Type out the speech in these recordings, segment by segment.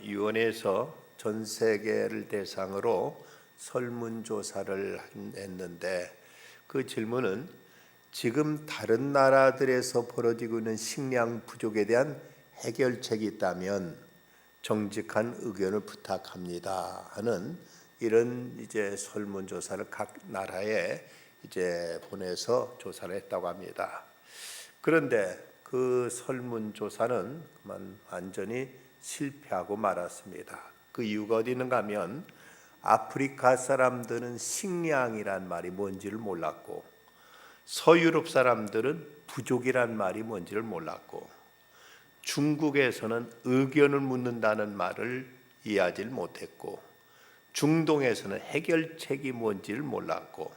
유엔에서 전 세계를 대상으로 설문조사를 했는데 그 질문은 지금 다른 나라들에서 벌어지고 있는 식량 부족에 대한 해결책이 있다면 정직한 의견을 부탁합니다 하는 이런 설문조사를 각 나라에 보내서 조사를 했다고 합니다. 그런데 그 설문조사는 완전히 실패하고 말았습니다. 그 이유가 어디 있는가 하면 아프리카 사람들은 식량이란 말이 뭔지를 몰랐고, 서유럽 사람들은 부족이란 말이 뭔지를 몰랐고, 중국에서는 의견을 묻는다는 말을 이해하지 못했고, 중동에서는 해결책이 뭔지를 몰랐고,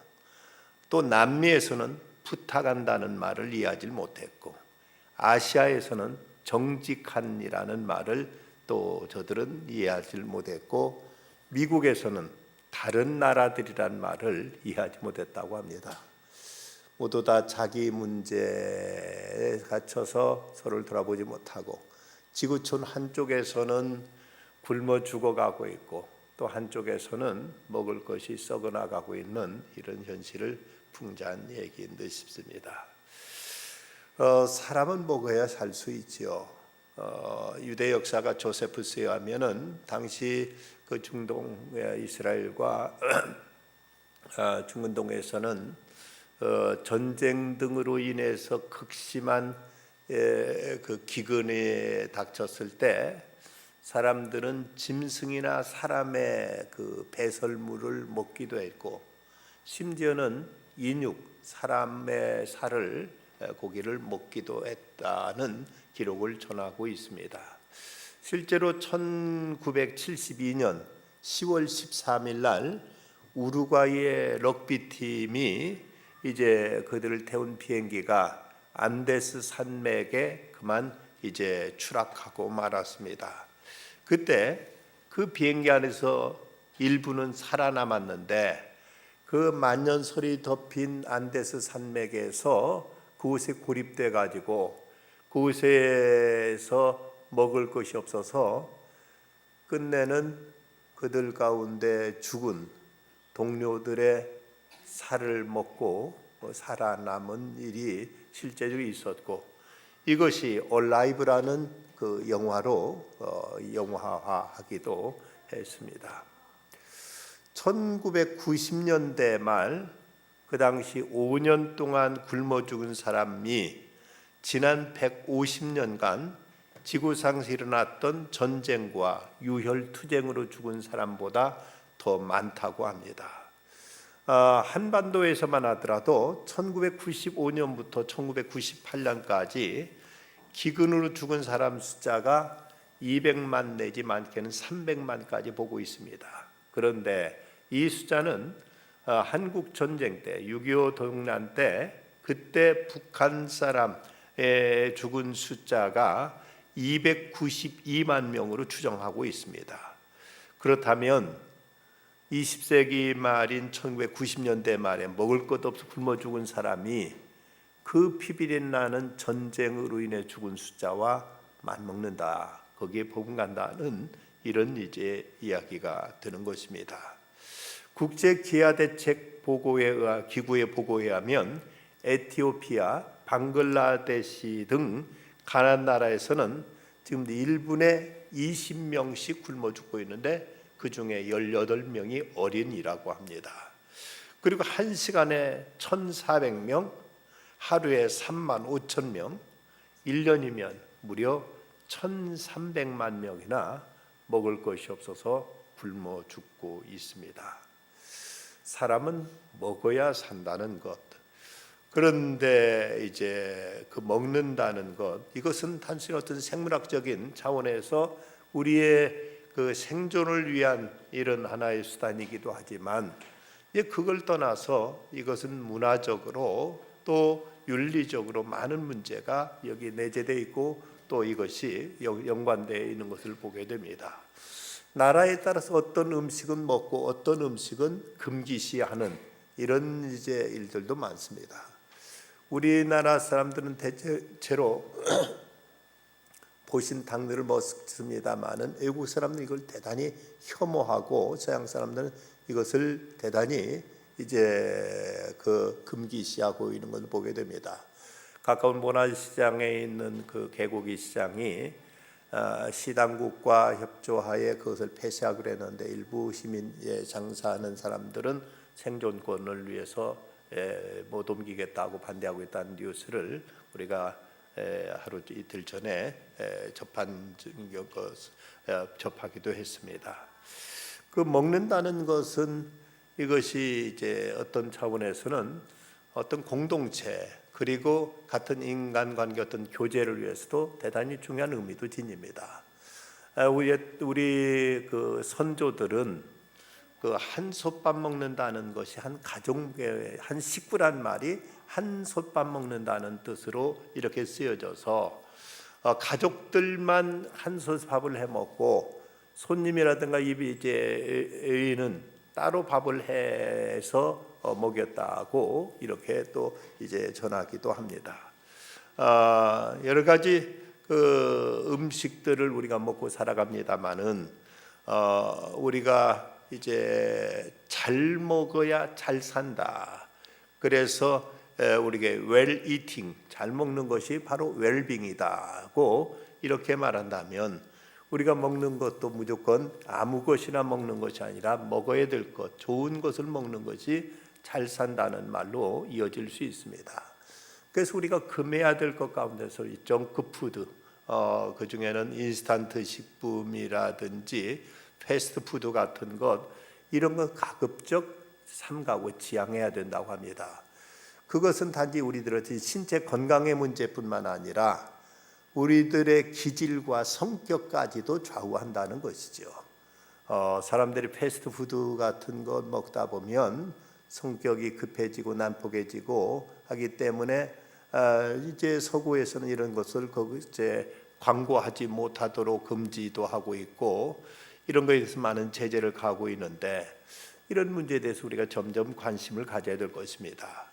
또 남미에서는 부탁한다는 말을 이해하지 못했고, 아시아에서는 정직한이라는 말을 또 저들은 이해하지 못했고, 미국에서는 다른 나라들이란 말을 이해하지 못했다고 합니다. 모두 다 자기 문제에 갇혀서 서로를 돌아보지 못하고, 지구촌 한쪽에서는 굶어 죽어가고 있고, 또 한쪽에서는 먹을 것이 썩어나가고 있는 이런 현실을 풍자한 얘기인 듯 싶습니다. 사람은 먹어야 살 수 있지요. 유대 역사가 조세푸스에 하면은 당시 그 중동 이스라엘과 중근동에서는 전쟁 등으로 인해서 극심한 그 기근에 닥쳤을 때 사람들은 짐승이나 사람의 그 배설물을 먹기도 했고, 심지어는 인육, 사람의 살을 고기를 먹기도 했다는 기록을 전하고 있습니다. 실제로 1972년 10월 13일 날 우루과이의 럭비팀이 그들을 태운 비행기가 안데스 산맥에 그만 추락하고 말았습니다. 그때 그 비행기 안에서 일부는 살아남았는데, 그 만년설이 덮인 안데스 산맥에서 그곳에 고립돼 가지고 그곳에서 먹을 것이 없어서 끝내는 그들 가운데 죽은 동료들의 살을 먹고 살아남은 일이 실제로 있었고, 이것이 얼라이브라는 그 영화로 영화화하기도 했습니다. 1990년대 말, 그 당시 5년 동안 굶어 죽은 사람이 지난 150년간 지구상에서 일어났던 전쟁과 유혈투쟁으로 죽은 사람보다 더 많다고 합니다. 한반도에서만 하더라도 1995년부터 1998년까지 기근으로 죽은 사람 숫자가 200만 내지 많게는 300만까지 보고 있습니다. 그런데 이 숫자는 한국 전쟁 때 6.25 동란 때 그때 북한 사람의 죽은 숫자가 292만 명으로 추정하고 있습니다. 그렇다면 20세기 말인 1990년대 말에 먹을 것 없어 굶어 죽은 사람이 그 피비린 나는 전쟁으로 인해 죽은 숫자와 맞먹는다, 거기에 버금간다는 이런 이야기가 드는 것입니다. 국제기아대책 기구의 보고에 의하면 에티오피아, 방글라데시 등 가난 나라에서는 지금 1분에 20명씩 굶어 죽고 있는데 그 중에 18명이 어린이라고 합니다. 그리고 1시간에 1,400명, 하루에 3만 5천 명, 1년이면 무려 1,300만 명이나 먹을 것이 없어서 굶어 죽고 있습니다. 사람은 먹어야 산다는 것, 그런데 그 먹는다는 것, 이것은 단순히 어떤 생물학적인 차원에서 우리의 그 생존을 위한 이런 하나의 수단이기도 하지만, 그걸 떠나서 이것은 문화적으로 또 윤리적으로 많은 문제가 여기 내재되어 있고, 또 이것이 연관되어 있는 것을 보게 됩니다. 나라에 따라서 어떤 음식은 먹고 어떤 음식은 금기시하는 이런 일들도 많습니다. 우리나라 사람들은 대체로 보신 당들을 먹습니다마는 외국 사람들은 이걸 대단히 혐오하고 서양 사람들은 이것을 대단히 이제 그 금기시하고 있는 것을 보게 됩니다. 가까운 모나시장에 있는 그 개고기 시장이 시당국과 협조하에 그것을 폐쇄하기로 했는데 일부 시민에 장사하는 사람들은 생존권을 위해서 못 옮기겠다고 반대하고 있다는 뉴스를 우리가 하루 이틀 전에 접하기도 했습니다. 그 먹는다는 것은 이것이 이제 어떤 차원에서는 어떤 공동체 그리고 같은 인간관계 어떤 교제를 위해서도 대단히 중요한 의미도 지닙니다. 우리 그 선조들은 그 한솥밥 먹는다는 것이 한 가족의 한 식구란 말이 한솥밥 먹는다는 뜻으로 이렇게 쓰여져서 가족들만 한솥밥을 해 먹고 손님이라든가 이제 의인은 따로 밥을 해서 먹였다고 이렇게 또 이제 전하기도 합니다. 여러 가지 그 음식들을 우리가 먹고 살아갑니다만은 우리가 이제 잘 먹어야 잘 산다. 그래서 우리가 well eating, 잘 먹는 것이 바로 웰빙이다고 이렇게 말한다면 우리가 먹는 것도 무조건 아무 것이나 먹는 것이 아니라 먹어야 될 것, 좋은 것을 먹는 것이 잘 산다는 말로 이어질 수 있습니다. 그래서 우리가 금해야 될 것 가운데서 이 정크푸드, 그 중에는 인스턴트 식품이라든지 패스트푸드 같은 것 이런 거 가급적 삼가고 지양해야 된다고 합니다. 그것은 단지 우리들의 신체 건강의 문제뿐만 아니라 우리들의 기질과 성격까지도 좌우한다는 것이죠. 사람들이 패스트푸드 같은 것 먹다 보면 성격이 급해지고 난폭해지고 하기 때문에 이제 서구에서는 이런 것을 이제 광고하지 못하도록 금지도 하고 있고 이런 것에 대해서 많은 제재를 가하고 있는데 이런 문제에 대해서 우리가 점점 관심을 가져야 될 것입니다.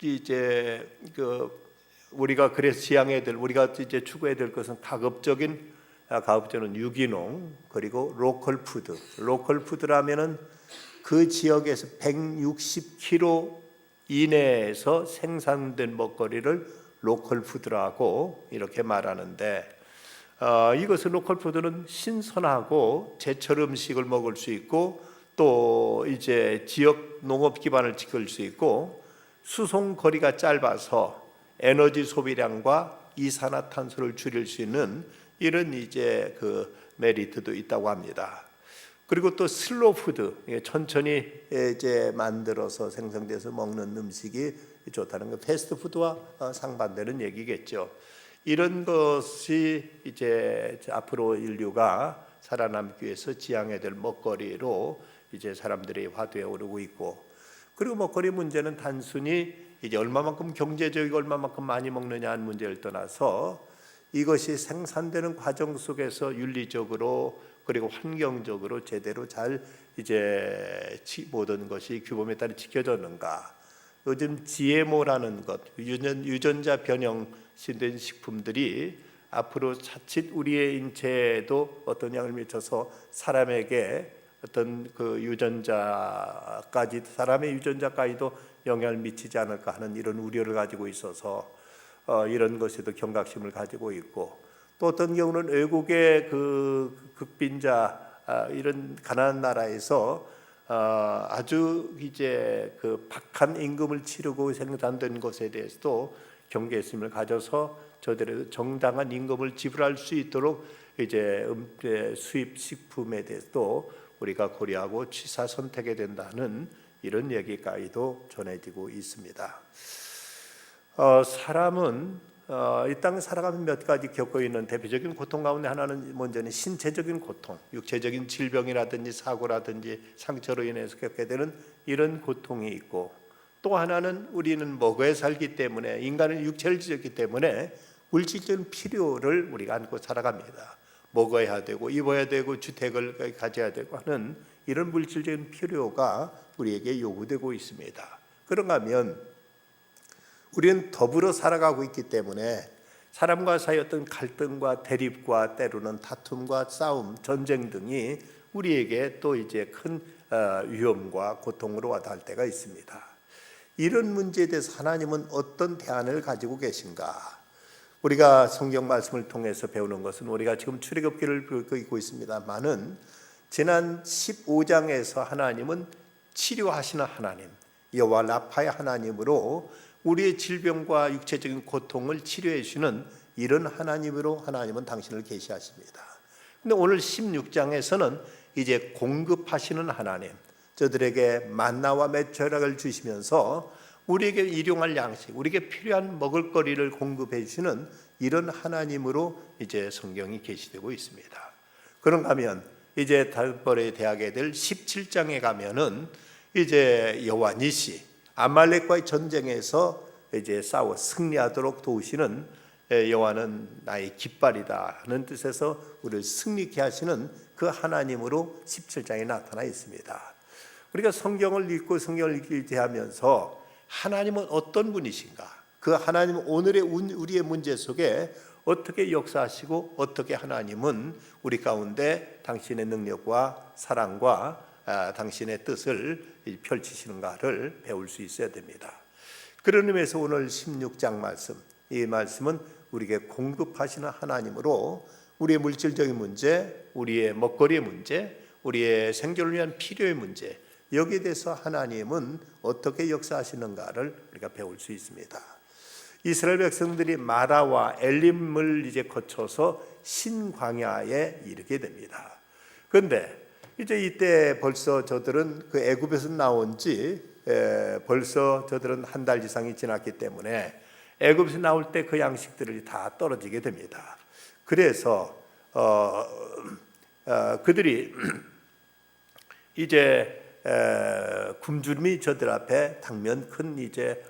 이제 우리가 그래서 지향해야 될 우리가 이제 추구해야 될 것은 가급적인 유기농 그리고 로컬 푸드. 로컬 푸드라면은 그 지역에서 160km 이내에서 생산된 먹거리를 로컬 푸드라고 이렇게 말하는데 이것은 로컬 푸드는 신선하고 제철 음식을 먹을 수 있고 또 이제 지역 농업 기반을 지킬 수 있고 수송 거리가 짧아서 에너지 소비량과 이산화탄소를 줄일 수 있는 이런 이제 그 메리트도 있다고 합니다. 그리고 또 슬로우 푸드, 천천히 이제 만들어서 생성돼서 먹는 음식이 좋다는 거, 패스트푸드와 상반되는 얘기겠죠. 이런 것이 이제 앞으로 인류가 살아남기 위해서 지향해야 될 먹거리로 이제 사람들이 화두에 오르고 있고, 그리고 먹거리 문제는 단순히 이제 얼마만큼 경제적이고 얼마만큼 많이 먹느냐 하는 문제를 떠나서 이것이 생산되는 과정 속에서 윤리적으로 그리고 환경적으로 제대로 잘 이제 모든 것이 규범에 따라 지켜졌는가. 요즘 GMO라는 것, 유전자 변형된 식품들이 앞으로 자칫 우리의 인체에도 어떤 영향을 미쳐서 사람에게 어떤 그 사람의 유전자까지도 영향을 미치지 않을까 하는 이런 우려를 가지고 있어서 이런 것에도 경각심을 가지고 있고, 또 어떤 경우는 외국의 그 극빈자 이런 가난한 나라에서 아주 이제 그 박한 임금을 치르고 생산된 것에 대해서도 경계심을 가져서 저들의 정당한 임금을 지불할 수 있도록 이제 수입 식품에 대해서도 우리가 고려하고 취사 선택해야 된다는 이런 얘기까지도 전해지고 있습니다. 사람은 이 땅에 살아가면서 몇 가지 겪고 있는 대표적인 고통 가운데 하나는 먼저는 신체적인 고통, 육체적인 질병이라든지 사고라든지 상처로 인해서 겪게 되는 이런 고통이 있고, 또 하나는 우리는 먹어야 살기 때문에, 인간은 육체를 지었기 때문에 물질적인 필요를 우리가 안고 살아갑니다. 먹어야 되고 입어야 되고 주택을 가져야 되고 하는 이런 물질적인 필요가 우리에게 요구되고 있습니다. 그런가 하면 우리는 더불어 살아가고 있기 때문에 사람과 사이 어떤 갈등과 대립과 때로는 다툼과 싸움, 전쟁 등이 우리에게 또 이제 큰 위험과 고통으로 와닿을 때가 있습니다. 이런 문제에 대해서 하나님은 어떤 대안을 가지고 계신가? 우리가 성경 말씀을 통해서 배우는 것은 우리가 지금 출애굽기를 읽고 있습니다만은 지난 15장에서 하나님은 치료하시는 하나님, 여호와 라파의 하나님으로 우리의 질병과 육체적인 고통을 치료해 주시는 이런 하나님으로 하나님은 당신을 계시하십니다. 근데 오늘 16장에서는 이제 공급하시는 하나님, 저들에게 만나와 메추라기를 주시면서 우리에게 일용할 양식, 우리에게 필요한 먹을거리를 공급해 주시는 이런 하나님으로 이제 성경이 계시되고 있습니다. 그런가 하면 이제 다음번에 대하게 될 17장에 가면은 이제 여호와 니시, 아말렉과의 전쟁에서 이제 싸워 승리하도록 도우시는 여호와는 나의 깃발이다 하는 뜻에서 우리를 승리케 하시는 그 하나님으로 17장에 나타나 있습니다. 우리가 성경을 읽고 성경을 읽기 대하면서 하나님은 어떤 분이신가? 그 하나님은 오늘의 우리의 문제 속에 어떻게 역사하시고 어떻게 하나님은 우리 가운데 당신의 능력과 사랑과 당신의 뜻을 펼치시는가를 배울 수 있어야 됩니다. 그런 의미에서 오늘 16장 말씀, 이 말씀은 우리에게 공급하시는 하나님으로 우리의 물질적인 문제, 우리의 먹거리의 문제, 우리의 생존을 위한 필요의 문제, 여기에 대해서 하나님은 어떻게 역사하시는가를 우리가 배울 수 있습니다. 이스라엘 백성들이 마라와 엘림을 이제 거쳐서 신광야에 이르게 됩니다. 그런데 이제 이때 벌써 저들은 그 애굽에서 나온 지 벌써 저들은 한 달 이상이 지났기 때문에 애굽에서 나올 때 그 양식들이 다 떨어지게 됩니다. 그래서 그들이 이제 굶주림이 저들 앞에 당면 큰 이제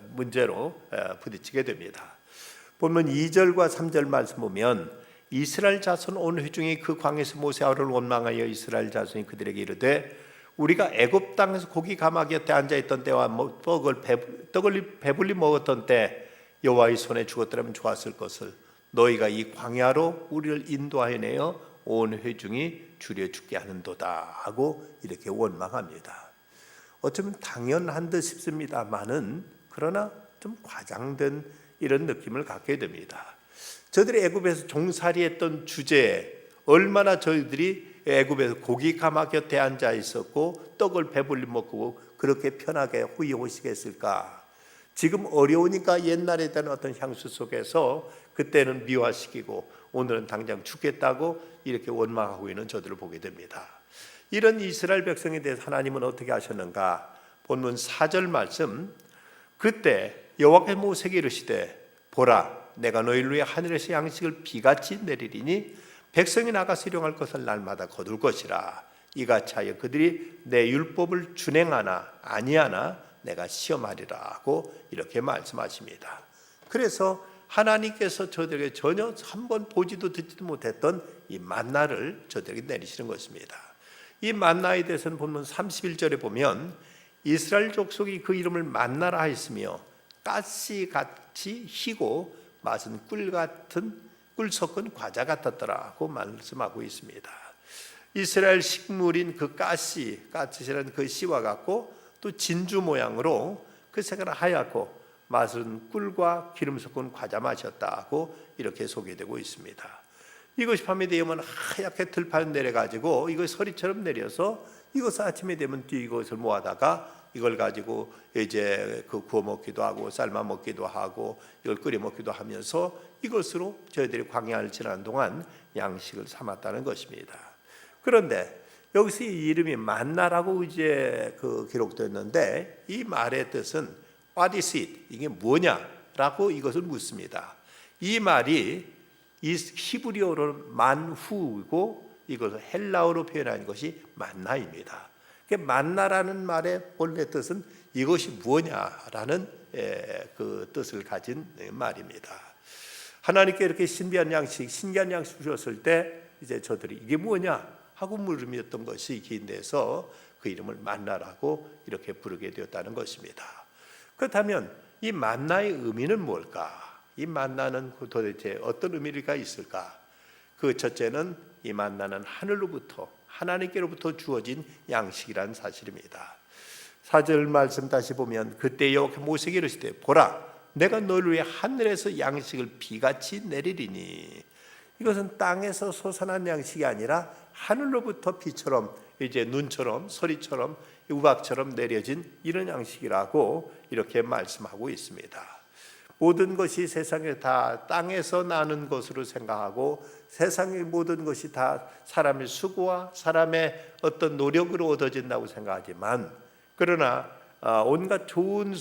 문제로 부딪히게 됩니다. 보면 2절과 3절 말씀 보면 이스라엘 자손 온 회중이 그 광야에서 모세 아론을 원망하여 이스라엘 자손이 그들에게 이르되 우리가 애굽 땅에서 고기 가마귀 곁에 앉아 있던 때와 떡을 배불리 먹었던 때 여호와의 손에 죽었더라면 좋았을 것을 너희가 이 광야로 우리를 인도하여 내어 온 회중이 줄여 죽게 하는도다 하고 이렇게 원망합니다. 어쩌면 당연한 듯 싶습니다만은 그러나 좀 과장된 이런 느낌을 갖게 됩니다. 저들이 애굽에서 종살이했던 주제에 얼마나 저희들이 애굽에서 고기 가마 곁에 앉아 있었고 떡을 배불리 먹고 그렇게 편하게 호의호식했을까? 지금 어려우니까 옛날에 대한 어떤 향수 속에서 그때는 미화시키고 오늘은 당장 죽겠다고 이렇게 원망하고 있는 저들을 보게 됩니다. 이런 이스라엘 백성에 대해서 하나님은 어떻게 하셨는가? 본문 4절 말씀, 그때 여호와께서 모세에게 이르시되 보라 내가 너희를 위해 하늘에서 양식을 비같이 내리리니 백성이 나가서 일용할 것을 날마다 거둘 것이라. 이같이 하여 그들이 내 율법을 준행하나 아니하나 내가 시험하리라 하고 이렇게 말씀하십니다. 그래서 하나님께서 저들에게 전혀 한번 보지도 듣지도 못했던 이 만나를 저들에게 내리시는 것입니다. 이 만나에 대해서는 본문 31절에 보면 이스라엘 족속이 그 이름을 만나라 하였으며 가시같이 희고 맛은 꿀 섞은 과자 같았더라고 말씀하고 있습니다. 이스라엘 식물인 그 가시라는 그 씨와 같고 또 진주 모양으로 그 색깔은 하얗고 맛은 꿀과 기름 섞은 과자 맛이었다고 이렇게 소개되고 있습니다. 이것이 밤에 되면 하얗게 들판 내려가지고 이거 서리처럼 내려서 이것을 아침에 되면 이것을 모아다가 이걸 가지고 이제 그 구워 먹기도 하고 삶아 먹기도 하고 이걸 끓여 먹기도 하면서 이것으로 저희들이 광야를 지나는 동안 양식을 삼았다는 것입니다. 그런데 여기서 이 이름이 만나라고 이제 그 기록됐는데 이 말의 뜻은 What is it? 이게 뭐냐라고 이것을 묻습니다. 이 말이 이 히브리어로는 만후이고 이것을 헬라어로 표현한 것이 만나입니다. 만나라는 말의 본래 뜻은 이것이 무엇냐라는 그 뜻을 가진 말입니다. 하나님께 이렇게 신기한 양식 주셨을 때 이제 저들이 이게 뭐냐 하고 물음이었던 것이 기인돼서 그 이름을 만나라고 이렇게 부르게 되었다는 것입니다. 그렇다면 이 만나의 의미는 뭘까? 이 만나는 도대체 어떤 의미가 있을까? 그 첫째는 이 만나는 하늘로부터 하나님께로부터 주어진 양식이란 사실입니다. 4절 말씀 다시 보면 그때 여호와께서 모세에게 이르시되 보라 내가 너를 위해 하늘에서 양식을 비같이 내리리니 이것은 땅에서 솟아난 양식이 아니라 하늘로부터 비처럼 이제 눈처럼 소리처럼 우박처럼 내려진 이런 양식이라고 이렇게 말씀하고 있습니다. 모든 것이 세상에 다 땅에서 나는 것으로 생각하고 세상의 모든 것이 다 사람의 수고와 사람의 어떤 노력으로 얻어진다고 생각하지만 그러나 온갖 좋은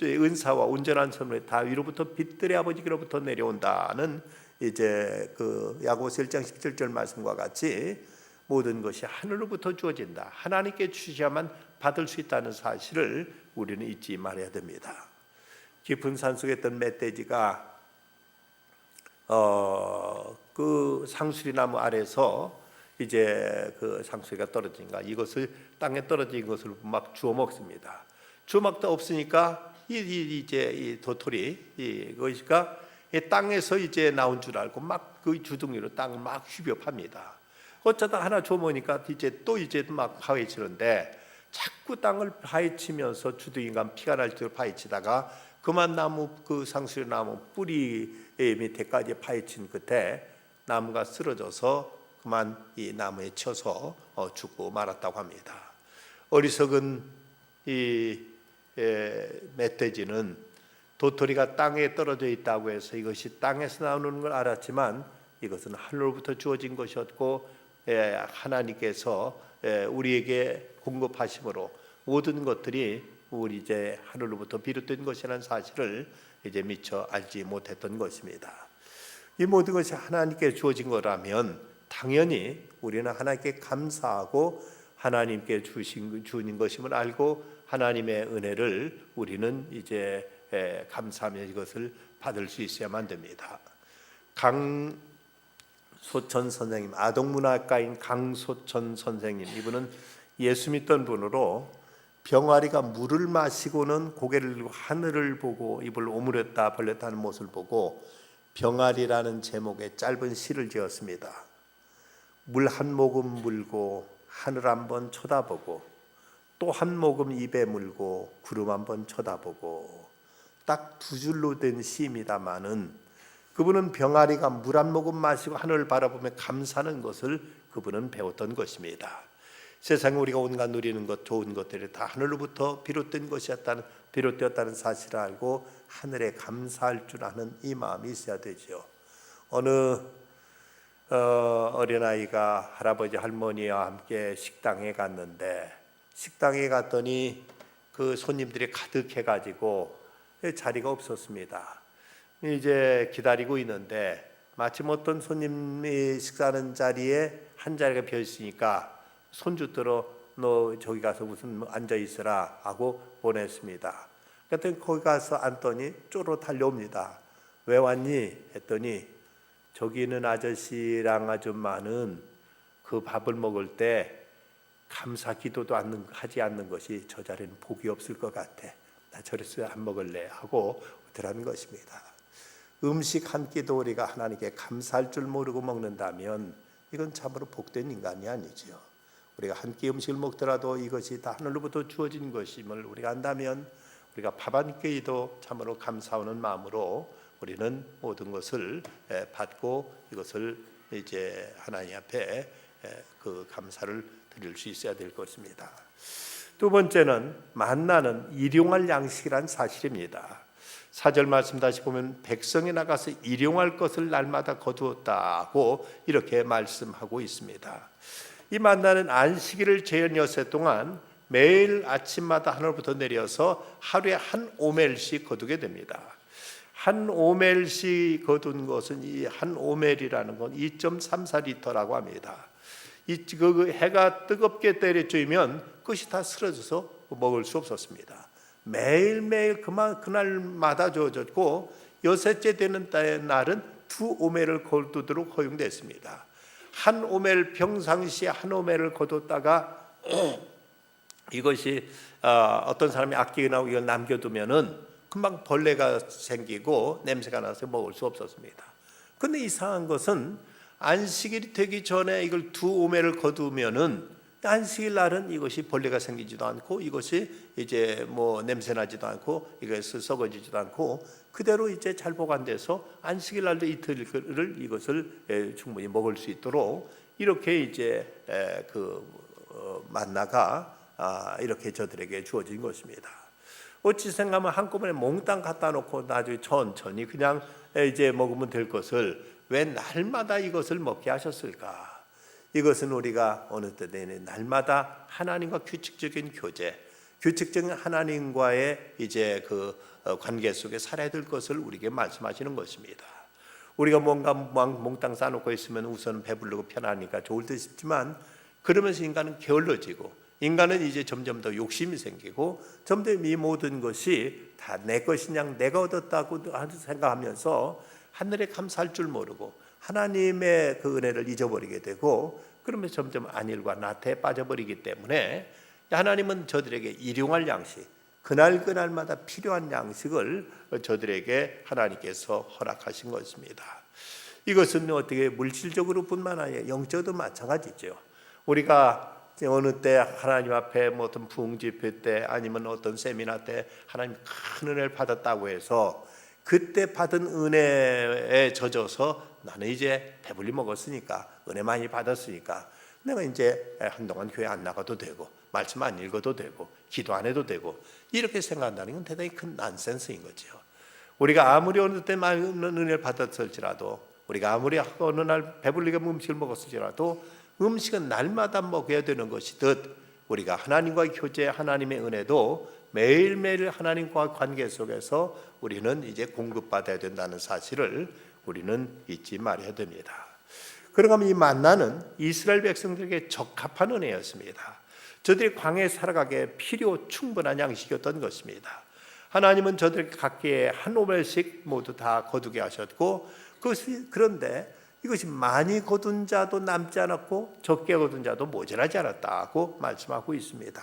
은사와 온전한 선물이 다 위로부터 빛들의 아버지께로부터 내려온다는 이제 그 야고보서 1장 17절 말씀과 같이 모든 것이 하늘로부터 주어진다. 하나님께 주셔야만 받을 수 있다는 사실을 우리는 잊지 말아야 됩니다. 깊은 산속에 있던 멧돼지가 그 상수리 나무 아래서 이제 그 상수리가 떨어진가 이것을 땅에 떨어진 것을 막 주워 먹습니다. 주워 먹다 없으니까 이제 이 도토리 이것이가 땅에서 이제 나온 줄 알고 막 그 주둥이로 땅을 막 휘벼 팝니다. 어쩌다 하나 주워 먹으니까 이제 막 파헤치는데 자꾸 땅을 파헤치면서 주둥이가 피가 날 정도로 파헤치다가 그만 나무 그 상수리 나무 뿌리 밑에까지 파헤친 끝에 나무가 쓰러져서 그만 이 나무에 쳐서 죽고 말았다고 합니다. 어리석은 이 멧돼지는 도토리가 땅에 떨어져 있다고 해서 이것이 땅에서 나오는 걸 알았지만 이것은 하늘로부터 주어진 것이었고 하나님께서 우리에게 공급하심으로 모든 것들이 우리 이제 하늘로부터 비롯된 것이라는 사실을 이제 미처 알지 못했던 것입니다. 이 모든 것이 하나님께 주어진 거라면 당연히 우리는 하나님께 감사하고 하나님께 주신 것임을 알고 하나님의 은혜를 우리는 이제 감사하며 이것을 받을 수 있어야만 됩니다. 강소천 선생님, 아동문학가인 강소천 선생님, 이분은 예수 믿던 분으로 병아리가 물을 마시고는 고개를 들고 하늘을 보고 입을 오므렸다 벌렸다 하는 모습을 보고 병아리라는 제목의 짧은 시를 지었습니다. 물 한 모금 물고 하늘 한번 쳐다보고 또 한 모금 입에 물고 구름 한번 쳐다보고 딱 두 줄로 된 시입니다마는 그분은 병아리가 물 한 모금 마시고 하늘을 바라보며 감사하는 것을 그분은 배웠던 것입니다. 세상에 우리가 온갖 누리는 것 좋은 것들이 다 하늘로부터 비롯되었다는 사실을 알고 하늘에 감사할 줄 아는 이 마음이 있어야 되죠. 어느 어린아이가 할아버지 할머니와 함께 식당에 갔는데 식당에 갔더니 그 손님들이 가득해가지고 자리가 없었습니다. 이제 기다리고 있는데 마침 어떤 손님이 식사하는 자리에 한 자리가 비어 있으니까 손주들어 너 저기 가서 무슨 앉아 있으라 하고 보냈습니다. 그랬더니 거기 가서 앉더니 쪼로 달려옵니다. 왜 왔니? 했더니 저기 있는 아저씨랑 아줌마는 그 밥을 먹을 때 감사 기도도 하지 않는 것이 저 자리는 복이 없을 것 같아. 나 저래서 안 먹을래 하고 오더라는 것입니다. 음식 한 끼도 우리가 하나님께 감사할 줄 모르고 먹는다면 이건 참으로 복된 인간이 아니죠. 우리가 한 끼 음식을 먹더라도 이것이 다 하늘로부터 주어진 것임을 우리가 안다면 우리가 밥 한 끼도 참으로 감사하는 마음으로 우리는 모든 것을 받고 이것을 이제 하나님 앞에 그 감사를 드릴 수 있어야 될 것입니다. 두 번째는 만나는 일용할 양식이란 사실입니다. 4절 말씀 다시 보면 백성이 나가서 일용할 것을 날마다 거두었다고 이렇게 말씀하고 있습니다. 이 만나는 안식일을 재현 여세 동안 매일 아침마다 하늘부터 내려서 하루에 한 오멜씩 거두게 됩니다. 한 오멜씩 거둔 것은 이 한 오멜이라는 건 2.34리터라고 합니다. 그 해가 뜨겁게 때려쬐면 끝이 다 쓰러져서 먹을 수 없었습니다. 매일매일 그날마다 주어졌고 여섯째 되는 날은 두 오멜을 거두도록 허용됐습니다. 한 오멜 평상시에 한 오멜을 거뒀다가 이것이 어떤 사람이 아끼거나 이걸 남겨두면은 금방 벌레가 생기고 냄새가 나서 먹을 수 없었습니다. 근데 이상한 것은 안식일이 되기 전에 이걸 두 오매를 거두면은 안식일 날은 이것이 벌레가 생기지도 않고 이것이 이제 뭐 냄새 나지도 않고 이것이 썩어지지도 않고 그대로 이제 잘 보관돼서 안식일 날도 이틀을 이것을 충분히 먹을 수 있도록 이렇게 이제 만나가 이렇게 저들에게 주어진 것입니다. 어찌 생각하면 한꺼번에 몽땅 갖다 놓고 나중에 천천히 그냥 이제 먹으면 될 것을 왜 날마다 이것을 먹게 하셨을까? 이것은 우리가 어느 때 내내 날마다 하나님과 규칙적인 교제, 규칙적인 하나님과의 이제 관계 속에 살아야 될 것을 우리에게 말씀하시는 것입니다. 우리가 뭔가 몽땅 싸놓고 있으면 우선 배부르고 편하니까 좋을 듯 싶지만 그러면서 인간은 게을러지고 인간은 이제 점점 더 욕심이 생기고 점점 이 모든 것이 다 내 것이냐 내가 얻었다고 생각하면서 하늘에 감사할 줄 모르고 하나님의 그 은혜를 잊어버리게 되고 그러면서 점점 안일과 나태에 빠져버리기 때문에 하나님은 저들에게 일용할 양식 그날마다 필요한 양식을 저들에게 하나님께서 허락하신 것입니다. 이것은 어떻게 물질적으로 뿐만 아니라 영적도 마찬가지죠. 우리가 어느 때 하나님 앞에 뭐 어떤 부흥집회 때 아니면 어떤 세미나 때 하나님 큰 은혜를 받았다고 해서 그때 받은 은혜에 젖어서 나는 이제 배불리 먹었으니까 은혜 많이 받았으니까 내가 이제 한동안 교회 안 나가도 되고 말씀 안 읽어도 되고 기도 안 해도 되고 이렇게 생각한다는 건 대단히 큰 난센스인 거죠. 우리가 아무리 어느 때 많은 은혜를 받았을지라도 우리가 아무리 어느 날 배불리게 음식을 먹었을지라도 음식은 날마다 먹어야 되는 것이듯 우리가 하나님과의 교제 하나님의 은혜도 매일매일 하나님과 관계 속에서 우리는 이제 공급받아야 된다는 사실을 우리는 잊지 말아야 됩니다. 그러면 이 만나는 이스라엘 백성들에게 적합한 은혜였습니다. 저들이 광야에 살아가기에 필요 충분한 양식이었던 것입니다. 하나님은 저들 각기의 한 오멜씩 모두 다 거두게 하셨고 그런데 이것이 많이 거둔 자도 남지 않았고 적게 거둔 자도 모자라지 않았다고 말씀하고 있습니다.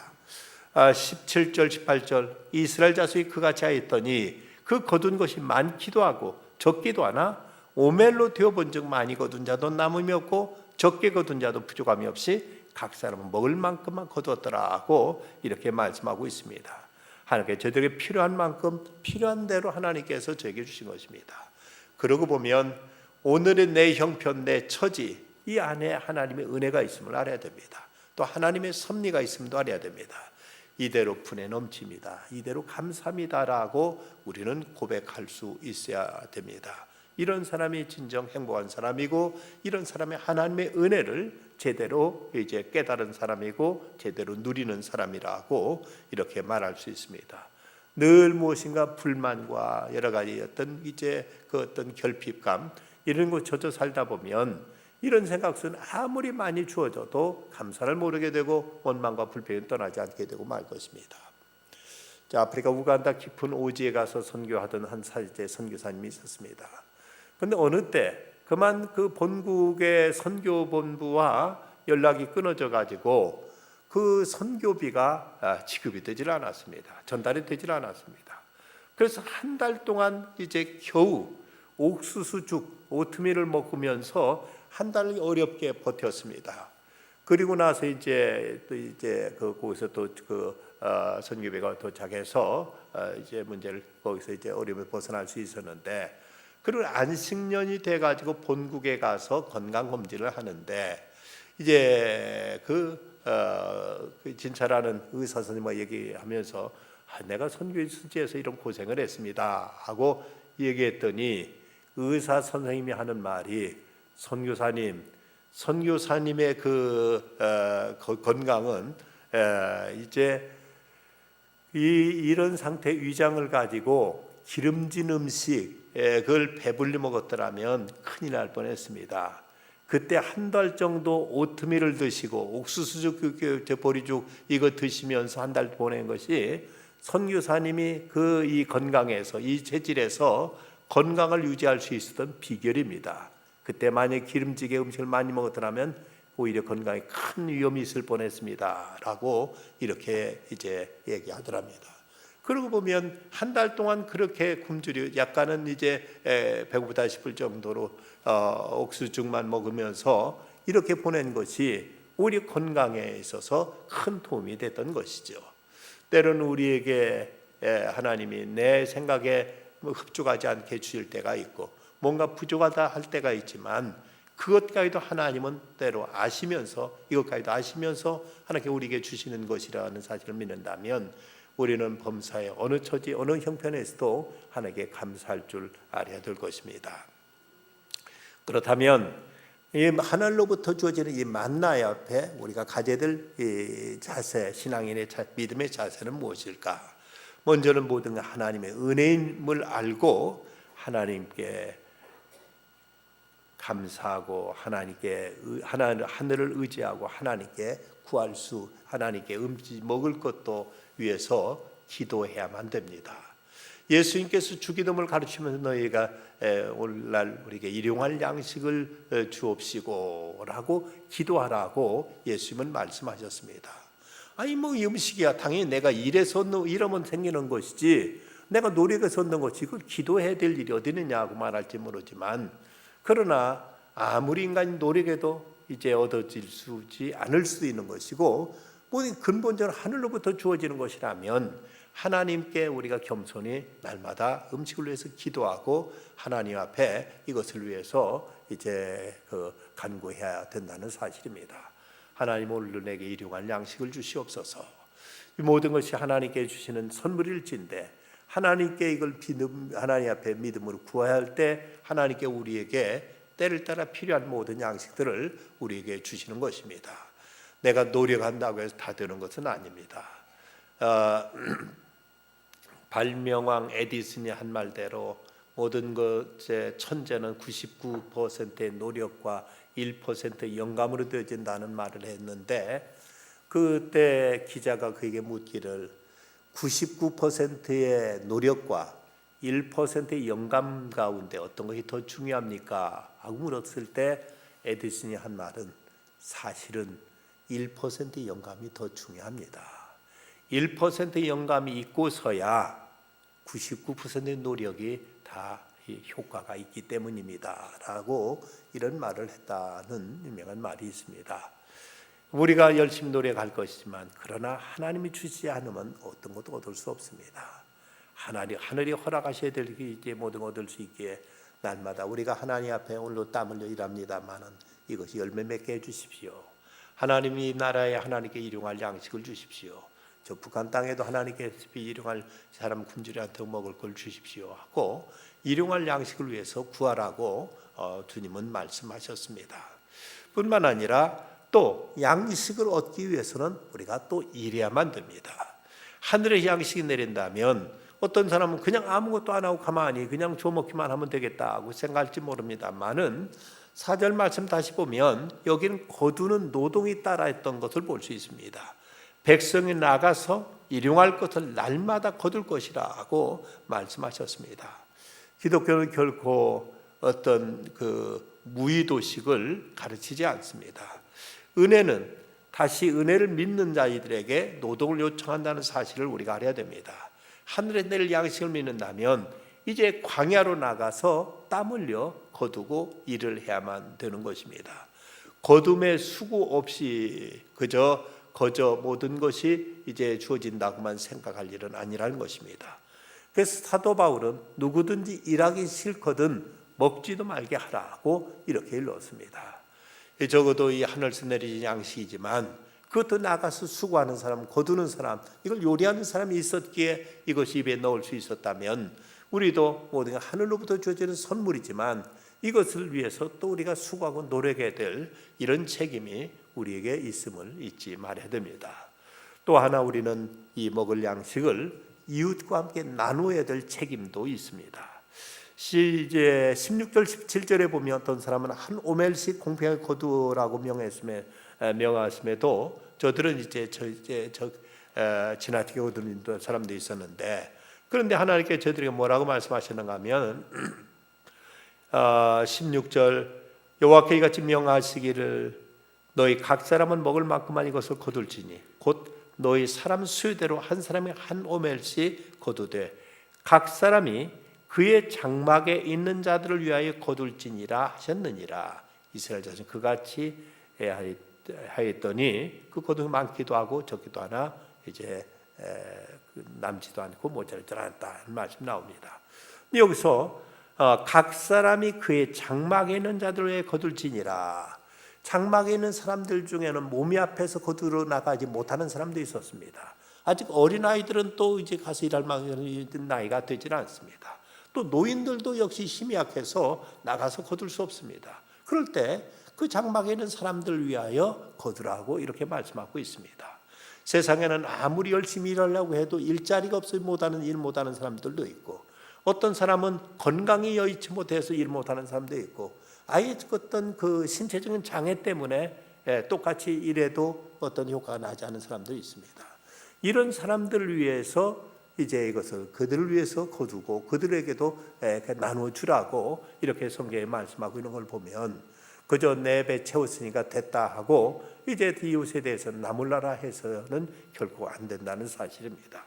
17절 18절 이스라엘 자손이 그같이 하였더니 그 거둔 것이 많기도 하고 적기도 하나 오멜로 되어본 즉 많이 거둔 자도 남음이 없고 적게 거둔 자도 부족함이 없이 각 사람은 먹을 만큼만 거두었더라고 이렇게 말씀하고 있습니다. 하나님께 저들에게 필요한 만큼 필요한 대로 하나님께서 저에게 주신 것입니다. 그러고 보면 오늘의 내 형편 내 처지 이 안에 하나님의 은혜가 있음을 알아야 됩니다. 또 하나님의 섭리가 있음도 알아야 됩니다. 이대로 분에 넘칩니다. 이대로 감사합니다라고 우리는 고백할 수 있어야 됩니다. 이런 사람이 진정 행복한 사람이고 이런 사람이 하나님의 은혜를 제대로 이제 깨달은 사람이고 제대로 누리는 사람이라고 이렇게 말할 수 있습니다. 늘 무엇인가 불만과 여러 가지 어떤 결핍감 이런 거 젖어 살다 보면 이런 생각 속은 아무리 많이 주어져도 감사를 모르게 되고 원망과 불평이 떠나지 않게 되고 말 것입니다. 자, 아프리카 우간다 깊은 오지에 가서 선교하던 한 사제 선교사님이 있었습니다. 그런데 어느 때 그만 그 본국의 선교본부와 연락이 끊어져 가지고 그 선교비가 지급이 되질 않았습니다. 전달이 되질 않았습니다. 그래서 한 달 동안 이제 겨우 옥수수죽, 오트밀을 먹으면서 한 달 어렵게 버텼습니다. 그리고 나서 거기서 또 선교비가 도착해서 이제 문제를 거기서 이제 어려움을 벗어날 수 있었는데, 그리고 안식년이 돼가지고 본국에 가서 건강 검진을 하는데 이제 진찰하는 의사 선생님과 얘기하면서 내가 선교지에서 이런 고생을 했습니다 하고 얘기했더니 의사 선생님이 하는 말이 선교사님의 건강은 이제 이런 상태 위장을 가지고 기름진 음식을 배불리 먹었더라면 큰일 날 뻔했습니다. 그때 한 달 정도 오트밀을 드시고 옥수수죽, 보리죽 이거 드시면서 한 달 보낸 것이 선교사님이 이 건강에서 이 체질에서 건강을 유지할 수 있었던 비결입니다. 그때 만약 기름지게 음식을 많이 먹었더라면 오히려 건강에 큰 위험이 있을 뻔했습니다라고 이렇게 이제 얘기하더랍니다. 그러고 보면 한 달 동안 그렇게 굶주려 약간은 이제 배고프다 싶을 정도로 옥수죽만 먹으면서 이렇게 보낸 것이 우리 건강에 있어서 큰 도움이 됐던 것이죠. 때로는 우리에게 하나님이 내 생각에 흡족하지 않게 주실 때가 있고 뭔가 부족하다 할 때가 있지만 그것까지도 하나님은 때로 아시면서 이것까지도 아시면서 하나님께 우리에게 주시는 것이라는 사실을 믿는다면 우리는 범사에 어느 처지 어느 형편에서도 하나님께 감사할 줄 알아야 될 것입니다. 그렇다면 이 하늘로부터 주어지는 이 만나 앞에 우리가 가져야 될 이 자세, 신앙인의 믿음의 자세는 무엇일까? 먼저는 모든 하나님의 은혜임을 알고 하나님께 감사하고 하나님께 하늘을 의지하고 하나님께 구할 수 하나님께 먹을 것도 위해서 기도해야만 됩니다. 예수님께서 주기도문을 가르치면서 너희가 오늘날 우리에게 일용할 양식을 주옵시고라고 기도하라고 예수님은 말씀하셨습니다. 아니 뭐 이 음식이야 당연히 내가 일해서 일하면 생기는 것이지 내가 노력해서 얻는 것이 그걸 기도해야 될 일이 어디 있느냐고 말할지 모르지만 그러나 아무리 인간이 노력해도 이제 얻어지지 않을 수도 있는 것이고 근본적으로 하늘로부터 주어지는 것이라면 하나님께 우리가 겸손히 날마다 음식을 위해서 기도하고 하나님 앞에 이것을 위해서 이제 간구해야 된다는 사실입니다. 하나님 오늘 내게 일용할 양식을 주시옵소서. 이 모든 것이 하나님께 주시는 선물일진데 하나님께 이걸 하나님 앞에 믿음으로 구해야 할 때 하나님께 우리에게 때를 따라 필요한 모든 양식들을 우리에게 주시는 것입니다. 내가 노력한다고 해서 다 되는 것은 아닙니다. 발명왕 에디슨이 한 말대로 모든 것의 천재는 99%의 노력과 1% 영감으로 되어진다는 말을 했는데 그때 기자가 그에게 묻기를 99%의 노력과 1%의 영감 가운데 어떤 것이 더 중요합니까? 하고 물었을 때 에디슨이 한 말은 사실은 1%의 영감이 더 중요합니다. 1%의 영감이 있고서야 99%의 노력이 다 효과가 있기 때문입니다. 라고 이런 말을 했다는 유명한 말이 있습니다. 우리가 열심히 노력할 것이지만 그러나 하나님이 주시지 않으면 어떤 것도 얻을 수 없습니다. 하늘이 허락하셔야 될 이제 모든 얻을 수 있기에 날마다 우리가 하나님 앞에 오늘도 땀 흘려 일합니다마는 이것이 열매 맺게 해주십시오. 하나님이 나라에 하나님께 일용할 양식을 주십시오. 저 북한 땅에도 하나님께 일용할 사람 굶주리한테 먹을 걸 주십시오 하고 일용할 양식을 위해서 구하라고 주님은 말씀하셨습니다. 뿐만 아니라 또 양식을 얻기 위해서는 우리가 또 일해야만 됩니다. 하늘의 양식이 내린다면 어떤 사람은 그냥 아무것도 안 하고 가만히 그냥 줘먹기만 하면 되겠다고 생각할지 모릅니다만은 4절 말씀 다시 보면 여기는 거두는 노동이 따라했던 것을 볼 수 있습니다. 백성이 나가서 일용할 것을 날마다 거둘 것이라고 말씀하셨습니다. 기독교는 결코 어떤 무의도식을 가르치지 않습니다. 은혜는 다시 은혜를 믿는 자들에게 노동을 요청한다는 사실을 우리가 알아야 됩니다. 하늘에 내릴 양식을 믿는다면 이제 광야로 나가서 땀 흘려 거두고 일을 해야만 되는 것입니다. 거둠의 수고 없이 그저 모든 것이 이제 주어진다고만 생각할 일은 아니라는 것입니다. 그래서 사도 바울은 누구든지 일하기 싫거든 먹지도 말게 하라고 이렇게 일렀습니다. 적어도 이 하늘에서 내리는 양식이지만 그것도 나가서 수고하는 사람, 거두는 사람, 이걸 요리하는 사람이 있었기에 이것이 입에 넣을 수 있었다면 우리도 모든 하늘로부터 주어지는 선물이지만 이것을 위해서 또 우리가 수고하고 노력해야 될 이런 책임이 우리에게 있음을 잊지 말아야 됩니다. 또 하나 우리는 이 먹을 양식을 이웃과 함께 나누어야 될 책임도 있습니다. 이제 16절 17절에 보면 어떤 사람은 한 오멜씩 공평하게 거두라고 명하심에도 저들은 이제 지나치게 거두는 사람도 있었는데 그런데 하나님께 저들에게 뭐라고 말씀하셨는가 하면 16절 여호와께 이같이 명하시기를 너희 각 사람은 먹을 만큼만 이것을 거둘지니 곧 너희 사람 수요대로 한 사람이 한 오멜씩 거두되 각 사람이 그의 장막에 있는 자들을 위하여 거둘지니라 하셨느니라. 이스라엘 자손 그같이 하였더니 그 거두가 많기도 하고 적기도 하나 이제 남지도 않고 모자르지 않았다는 말씀 나옵니다. 근데 여기서 각 사람이 그의 장막에 있는 자들을 위하여 거둘지니라. 장막에 있는 사람들 중에는 몸이 앞에서 거두러 나가지 못하는 사람도 있었습니다. 아직 어린 아이들은 또 이제 가서 일할 만한 나이가 되지는 않습니다. 또 노인들도 역시 힘이 약해서 나가서 거둘 수 없습니다. 그럴 때 그 장막에 있는 사람들 위하여 거두라고 이렇게 말씀하고 있습니다. 세상에는 아무리 열심히 일하려고 해도 일자리가 없어 못하는 일 못하는 사람들도 있고, 어떤 사람은 건강이 여의치 못해서 일 못하는 사람도 있고, 아예 어떤 그 신체적인 장애 때문에 똑같이 일해도 어떤 효과가 나지 않은 사람도 있습니다. 이런 사람들을 위해서 이제 이것을 그들을 위해서 거두고 그들에게도 나누어 주라고 이렇게 성경에 말씀하고 있는 걸 보면, 그저 내 배 채웠으니까 됐다 하고 이제 이웃에 대해서는 나몰라라 해서는 결코 안 된다는 사실입니다.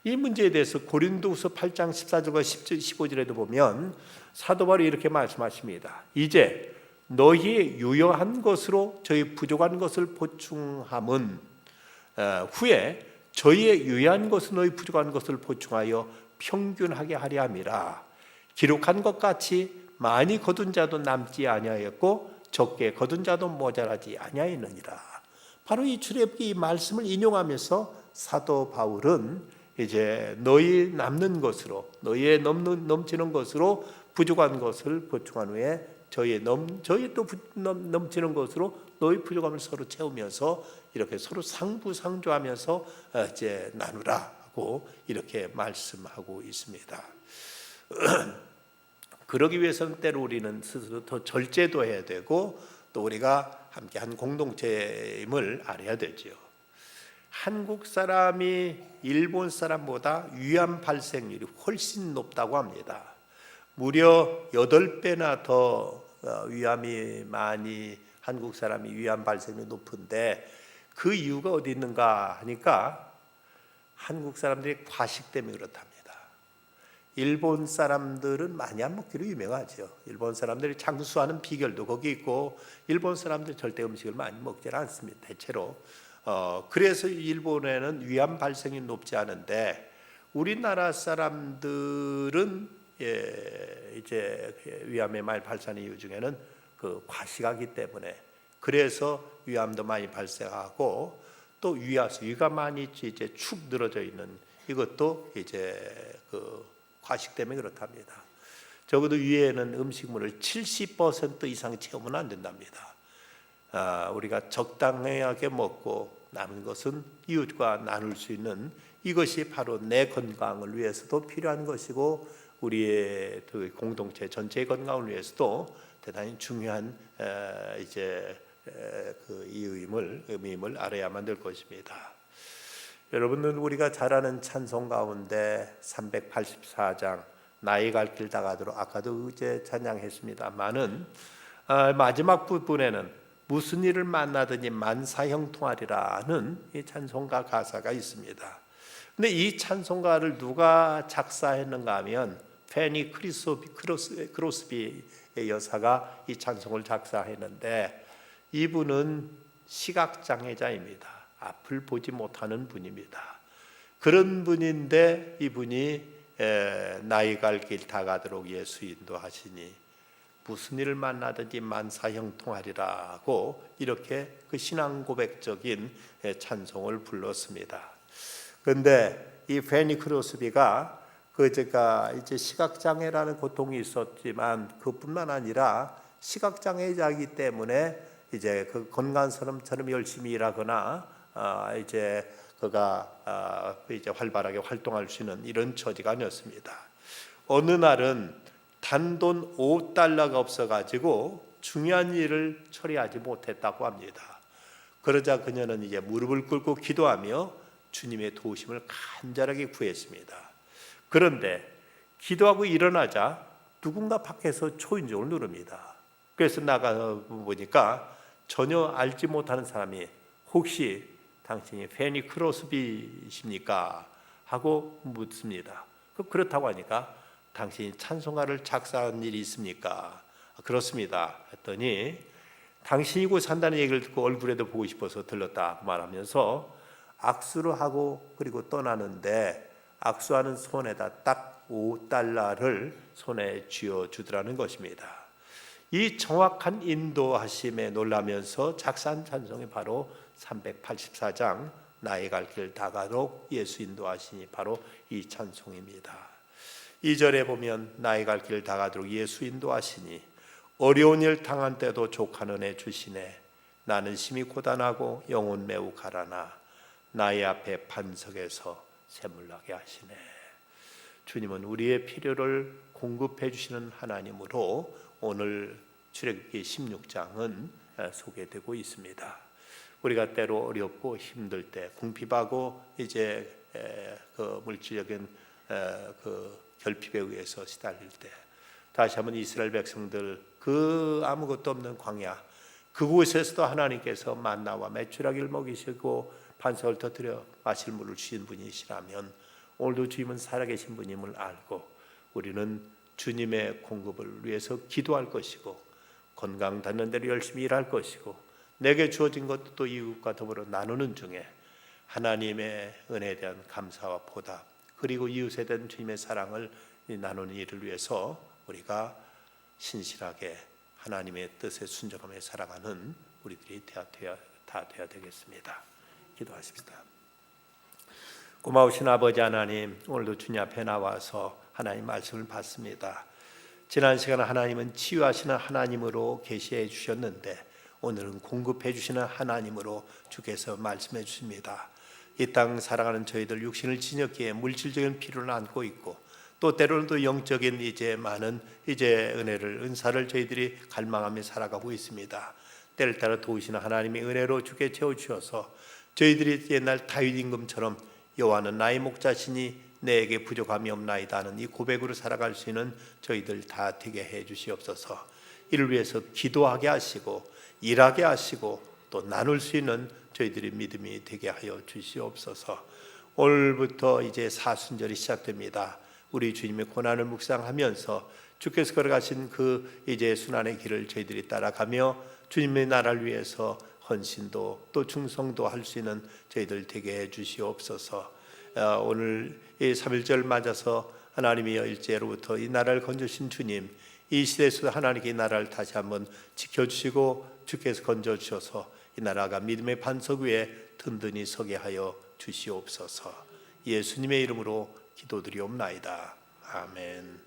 이 문제에 대해서 고린도후서 8장 14절과 15절에도 보면 사도 바울이 이렇게 말씀하십니다. 이제 너희의 유효한 것으로 저희 부족한 것을 보충함은 후에 저희의 유효한 것은 너희 부족한 것을 보충하여 평균하게 하려 함이라. 기록한 것 같이 많이 거둔 자도 남지 아니하였고 적게 거둔 자도 모자라지 아니하였느니라. 바로 이 출애굽기 이 말씀을 인용하면서 사도 바울은 이제 너희 남는 것으로, 너희의 넘치는 것으로 부족한 것을 보충한 후에 저희 또 넘치는 것으로 너희 부족함을 서로 채우면서 이렇게 서로 상부상조하면서 이제 나누라고 이렇게 말씀하고 있습니다. 그러기 위해서는 때로 우리는 스스로 더 절제도 해야 되고 또 우리가 함께 한 공동체임을 알아야 되죠. 한국 사람이 일본 사람보다 위암 발생률이 훨씬 높다고 합니다. 무려 8배나 더 위암이 많이, 한국 사람이 위암 발생률이 높은데 그 이유가 어디 있는가 하니까 한국 사람들이 과식 때문에 그렇답니다. 일본 사람들은 많이 안 먹기로 유명하죠. 일본 사람들이 장수하는 비결도 거기 있고, 일본 사람들 절대 음식을 많이 먹지 않습니다. 대체로. 그래서 일본에는 위암 발생이 높지 않은데 우리나라 사람들은 이제 위암에 많이 발생하는 이유 중에는 그 과식하기 때문에, 그래서 위암도 많이 발생하고, 또 위가 많이 이제 축 늘어져 있는 이것도 이제 그 과식 때문에 그렇답니다. 적어도 위에는 음식물을 70% 이상 채우면 안 된답니다. 우리가 적당하게 먹고 남은 것은 이웃과 나눌 수 있는, 이것이 바로 내 건강을 위해서도 필요한 것이고 우리의 그 공동체 전체의 건강을 위해서도 대단히 중요한 이제 그 의미임을 알아야만 될 것입니다. 여러분은 우리가 잘 아는 찬송 가운데 384장 나의 갈 길 다가도록, 아까도 이제 찬양했습니다만은 마지막 부분에는 무슨 일을 만나든지 만사형통하리라는 이 찬송가 가사가 있습니다. 근데 이 찬송가를 누가 작사했는가 하면 페니 크로스비 여사가 이 찬송을 작사했는데, 이분은 시각장애자입니다. 앞을 보지 못하는 분입니다. 그런 분인데 이분이 나의 갈 길 다가도록 예수 인도하시니 무슨 일을 만나든지 만사형통하리라고 이렇게 그 신앙 고백적인 찬송을 불렀습니다. 그런데 이 페니 크로스비가 제가 이제 시각장애라는 고통이 있었지만 그뿐만 아니라 시각장애자이기 때문에 이제 그 건강한 사람처럼 열심히 일하거나 이제 그가 이제 활발하게 활동할 수 있는 이런 처지가 아니었습니다. 어느 날은 단돈 5달러가 없어가지고 중요한 일을 처리하지 못했다고 합니다. 그러자 그녀는 이제 무릎을 꿇고 기도하며 주님의 도우심을 간절하게 구했습니다. 그런데 기도하고 일어나자 누군가 밖에서 초인종을 누릅니다. 그래서 나가 보니까 전혀 알지 못하는 사람이 혹시 당신이 페니 크로스비십니까? 하고 묻습니다. 그렇다고 하니까 당신이 찬송가를 작사한 일이 있습니까? 그렇습니다. 했더니 당신이 곧 산다는 얘기를 듣고 얼굴에도 보고 싶어서 들렀다 말하면서 악수를 하고 그리고 떠나는데 악수하는 손에다 딱 $5를 손에 쥐어 주더라는 것입니다. 이 정확한 인도하심에 놀라면서 작사한 찬송이 바로 384장 나의 갈 길 다가도록 예수 인도하시니 바로 이 찬송입니다. 2절에 보면 나의 갈 길 다가도록 예수 인도하시니 어려운 일 당한 때도 족한 은혜 주시네. 나는 심히 고단하고 영혼 매우 가라나 나의 앞에 반석에서 샘물나게 하시네. 주님은 우리의 필요를 공급해 주시는 하나님으로 오늘 출애굽기 16장은 소개되고 있습니다. 우리가 때로 어렵고 힘들 때 궁핍하고 이제 그 물질적인 그 결핍에 의해서 시달릴 때 다시 한번 이스라엘 백성들 그 아무것도 없는 광야 그곳에서도 하나님께서 만나와 메추라기를 먹이시고 반석을 터뜨려 마실 물을 주신 분이시라면 오늘도 주님은 살아계신 분임을 알고 우리는 주님의 공급을 위해서 기도할 것이고 건강 닿는 대로 열심히 일할 것이고 내게 주어진 것도 또 이웃과 더불어 나누는 중에 하나님의 은혜에 대한 감사와 보답 그리고 이웃에 대한 주님의 사랑을 나누는 일을 위해서 우리가 신실하게 하나님의 뜻에 순종하며 살아가는 우리들이 다 되어야 되겠습니다. 기도하십시다. 고마우신 아버지 하나님, 오늘도 주님 앞에 나와서 하나님 말씀을 받습니다. 지난 시간 하나님은 치유하시는 하나님으로 계시해 주셨는데 오늘은 공급해 주시는 하나님으로 주께서 말씀해 주십니다. 이 땅 살아가는 저희들 육신을 지녔기에 물질적인 필요를 안고 있고 또 때로는 또 영적인 이제 많은 이제 은사를 저희들이 갈망하며 살아가고 있습니다. 때를 따라 도우시는 하나님의 은혜로 주께 채워 주셔서 저희들이 옛날 다윗 임금처럼 여호와는 나의 목자시니 내게 부족함이 없나이다 하는 이 고백으로 살아갈 수 있는 저희들 다 되게 해 주시옵소서. 이를 위해서 기도하게 하시고 일하게 하시고 또 나눌 수 있는 저희들의 믿음이 되게 하여 주시옵소서. 오늘부터 이제 사순절이 시작됩니다. 우리 주님의 고난을 묵상하면서 주께서 걸어가신 그 이제 순환의 길을 저희들이 따라가며 주님의 나라를 위해서 헌신도 또 충성도 할 수 있는 저희들 되게 해 주시옵소서. 오늘 이 3.1절 맞아서 하나님이 일제로부터 이 나라를 건져주신 주님, 이 시대에서 하나님께 이 나라를 다시 한번 지켜주시고 주께서 건져주셔서 이 나라가 믿음의 반석 위에 든든히 서게 하여 주시옵소서. 예수님의 이름으로 기도드리옵나이다. 아멘.